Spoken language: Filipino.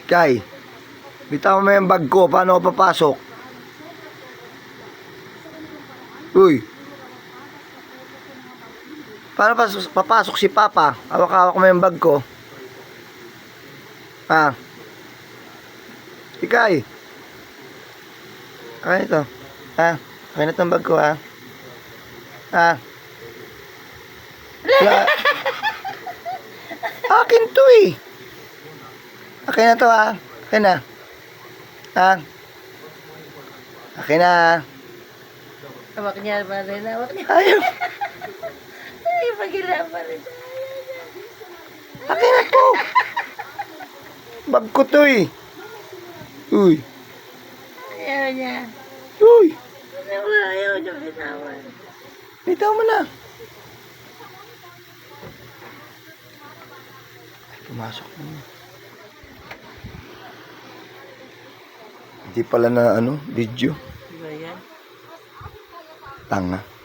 Kay, bitaw mo yung bag ko. Paano ako papasok? Uy. Paano papasok si Papa? Hawak-hawak mo yung bag ko. Ha? Ikay. Akin ito. Ha? Akin itong bag ko, ha? Ha? Wala. Akin to eh. Akin na to, ha? Akin na. Ha? Akin na, ha? Hawak niya pa rin. Hawak niya. Ayaw. Ay, pagila pa rin. Akin na to. Bag ko to eh. Uy. Ayaw niya. Uy. Ayaw niya bitawan. Bitaw mo na. Ay, pumasok na. Hindi pala na ano, video. Diba yan? Tanga.